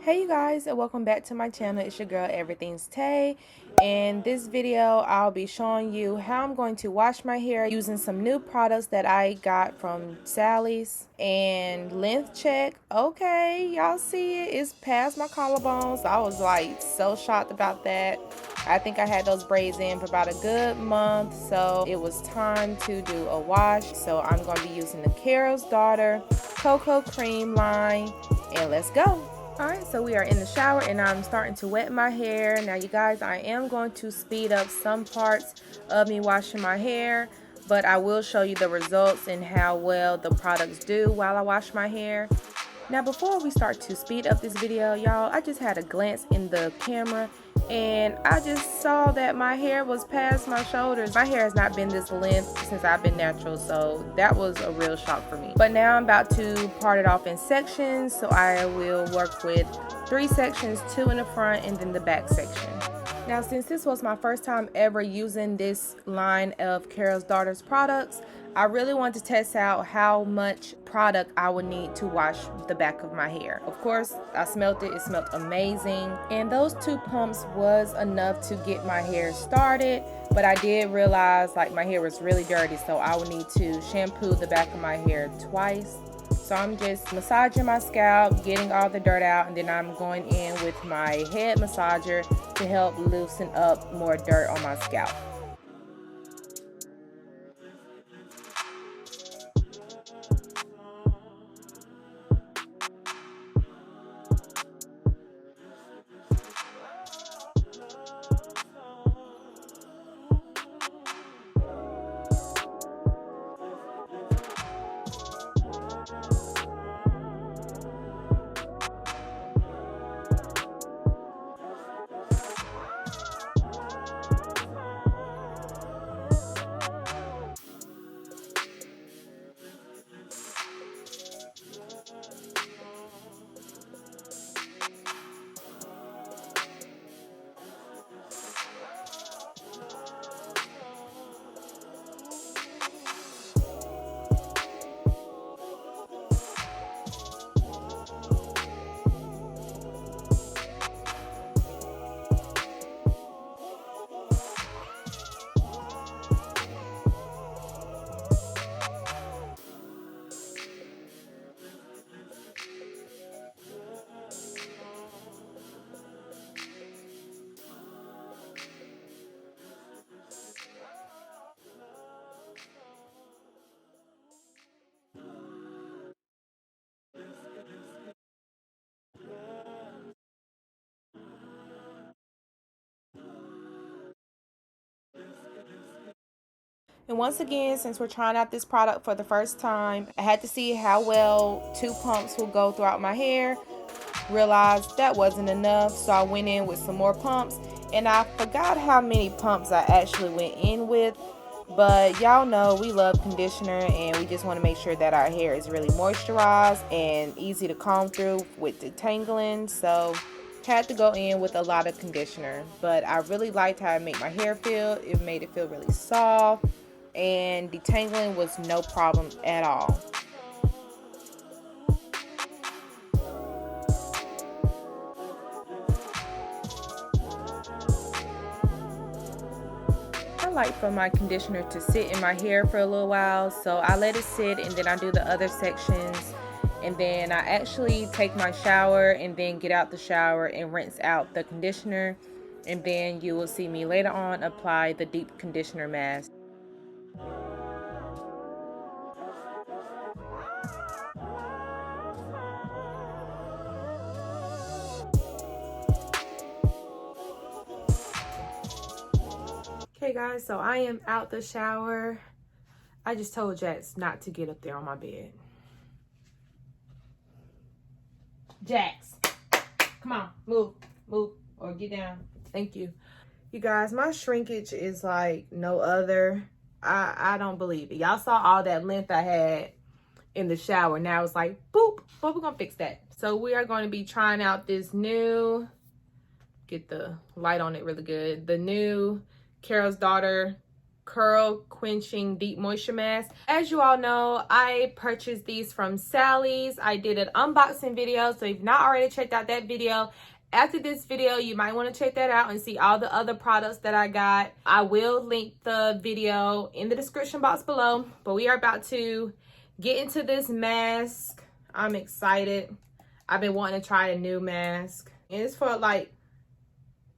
Hey you guys, and welcome back to my channel. It's your girl Everything's Tay. In this video I'll be showing you how I'm going to wash my hair using some new products that I got from Sally's. And length check, okay, y'all see it, it's past my collarbones. I was like so shocked about that. I think I had those braids in for about a good month, so it was time to do a wash. So I'm going to be using the Carol's Daughter Cocoa Cream line, and let's go. Alright, so we are in the shower and I'm starting to wet my hair. Now you guys, I am going to speed up some parts of me washing my hair, but I will show you the results and how well the products do while I wash my hair. Now before we start to speed up this video, y'all, I just had a glance in the camera and I just saw that my hair was past my shoulders. My hair has not been this length since I've been natural, so that was a real shock for me. But now I'm about to part it off in sections, so I will work with 3 sections, 2 in the front and then the back section. Now since this was my first time ever using this line of Carol's Daughter's products, I really wanted to test out how much product I would need to wash the back of my hair. Of course, I smelled it smelled amazing. And those 2 pumps was enough to get my hair started. But I did realize like my hair was really dirty, so I would need to shampoo the back of my hair twice. So I'm just massaging my scalp, getting all the dirt out, and then I'm going in with my head massager to help loosen up more dirt on my scalp. And once again, since we're trying out this product for the first time, I had to see how well 2 pumps will go throughout my hair. Realized that wasn't enough, so I went in with some more pumps. And I forgot how many pumps I actually went in with. But y'all know we love conditioner and we just want to make sure that our hair is really moisturized and easy to comb through with detangling. So had to go in with a lot of conditioner. But I really liked how it made my hair feel. It made it feel really soft. And detangling was no problem at all. I like for my conditioner to sit in my hair for a little while, so I let it sit and then I do the other sections, and then I actually take my shower and then get out the shower and rinse out the conditioner, and then you will see me later on apply the deep conditioner mask. Okay guys, so I am out the shower. I just told Jax not to get up there on my bed. Jax, come on, move, or get down. Thank you. You guys, my shrinkage is like no other. I don't believe it. Y'all saw all that length I had in the shower. Now it's like, boop, but we're gonna fix that. So we are going to be trying out this new, get the light on it really good, the new Carol's Daughter Curl Quenching Deep Moisture Mask. As you all know, I purchased these from Sally's. I did an unboxing video, so if you've not already checked out that video, after this video, you might want to check that out and see all the other products that I got. I will link the video in the description box below, but we are about to get into this mask. I'm excited. I've been wanting to try a new mask, and it's for like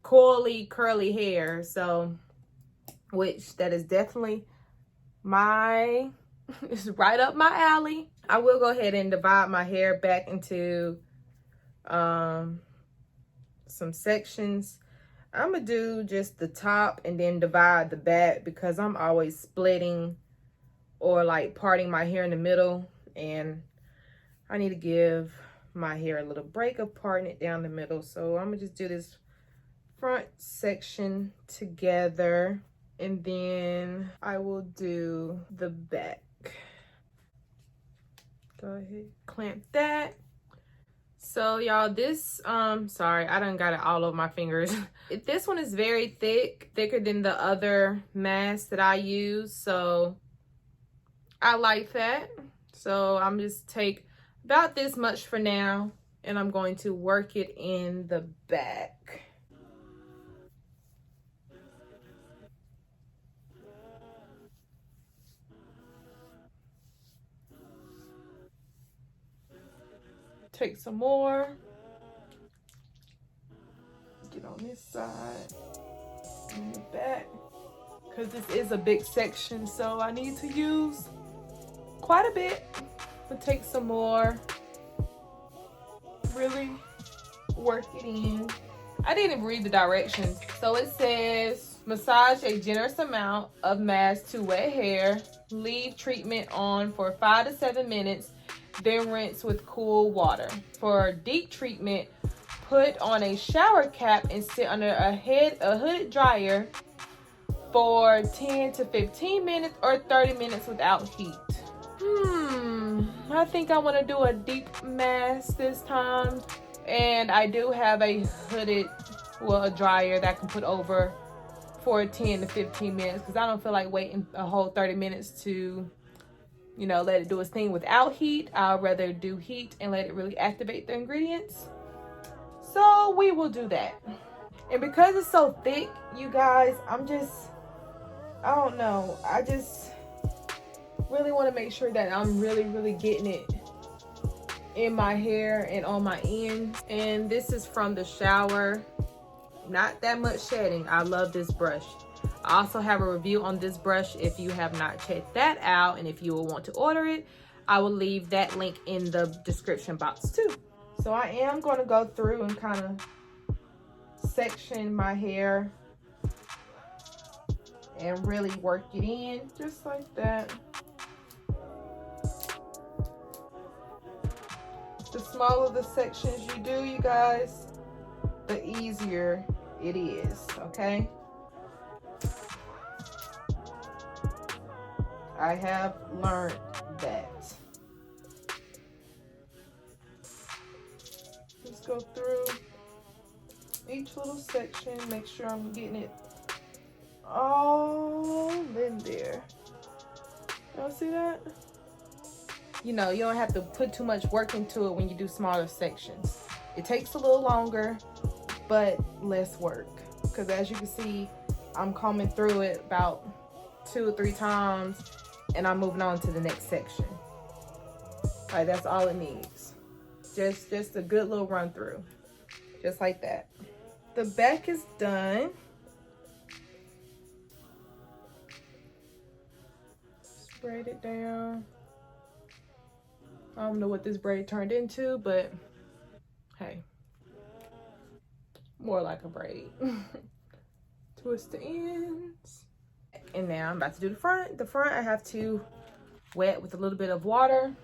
coily, curly hair, so which that is definitely my it's right up my alley. I will go ahead and divide my hair back into some sections. I'm gonna do just the top and then divide the back because I'm always splitting or like parting my hair in the middle, and I need to give my hair a little break of parting it down the middle. So I'm gonna just do this front section together, and then I will do the back. Go ahead, clamp that. So y'all, this sorry, I done got it all over my fingers. This one is very thick, thicker than the other mask that I use, so I like that. So I'm just take about this much for now, and I'm going to work it in the back. Take some more. Get on this side and the back, because this is a big section, so I need to use quite a bit. But take some more. Really work it in. I didn't read the directions. So it says massage a generous amount of mask to wet hair. Leave treatment on for 5 to 7 minutes. Then rinse with cool water. For deep treatment, put on a shower cap and sit under a hooded dryer for 10 to 15 minutes or 30 minutes without heat. I think I want to do a deep mask this time. And I do have a hooded, well, a dryer that I can put over for 10 to 15 minutes because I don't feel like waiting a whole 30 minutes to, you know, let it do its thing without heat. I'd rather do heat and let it really activate the ingredients. So we will do that. And because it's so thick, you guys, I don't know. I just really want to make sure that I'm really getting it in my hair and on my ends. And this is from the shower. Not that much shedding. I love this brush. I also have a review on this brush if you have not checked that out, and if you will want to order it, I will leave that link in the description box too. So I am going to go through and kind of section my hair and really work it in just like that. The smaller the sections you do, you guys, the easier it is, okay? I have learned that. Just go through each little section, make sure I'm getting it all in there. Y'all see that? You know, you don't have to put too much work into it when you do smaller sections. It takes a little longer, but less work. Because as you can see, I'm combing through it about 2 or 3 times, and I'm moving on to the next section. All right, that's all it needs. Just a good little run through, just like that. The back is done. Braid it down. I don't know what this braid turned into, but hey, more like a braid. Twist the ends. And now I'm about to do the front. The front I have to wet with a little bit of water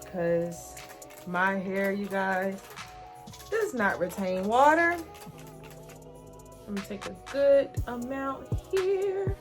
because my hair, you guys, does not retain water. I'm gonna take a good amount here.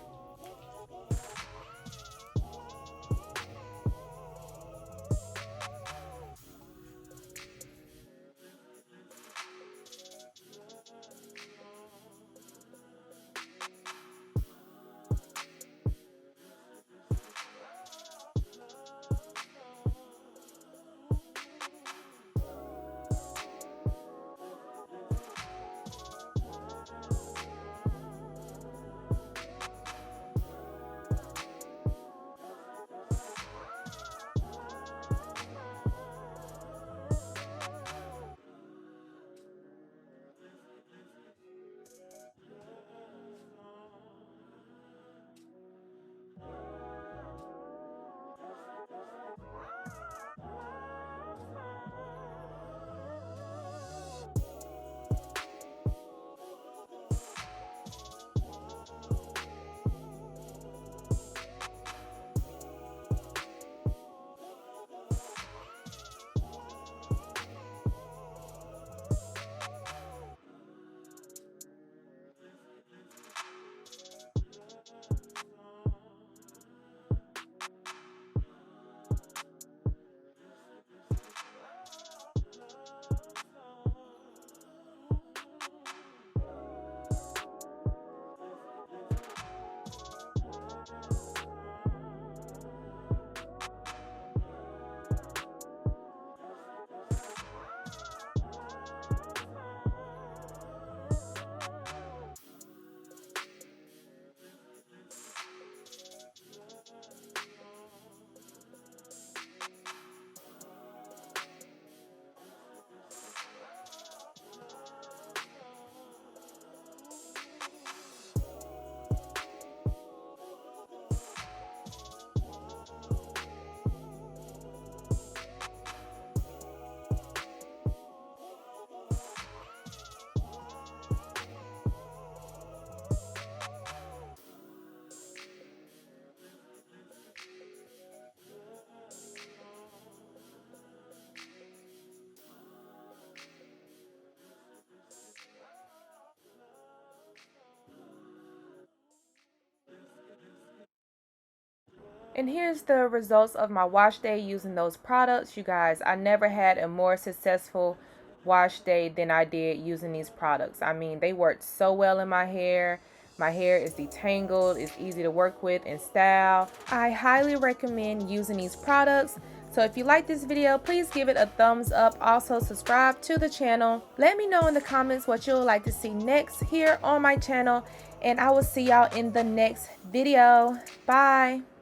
And here's the results of my wash day using those products. You guys, I never had a more successful wash day than I did using these products. I mean, they worked so well in my hair. My hair is detangled, it's easy to work with and style. I highly recommend using these products. So if you like this video, please give it a thumbs up. Also subscribe to the channel. Let me know in the comments what you would like to see next here on my channel. And I will see y'all in the next video. Bye.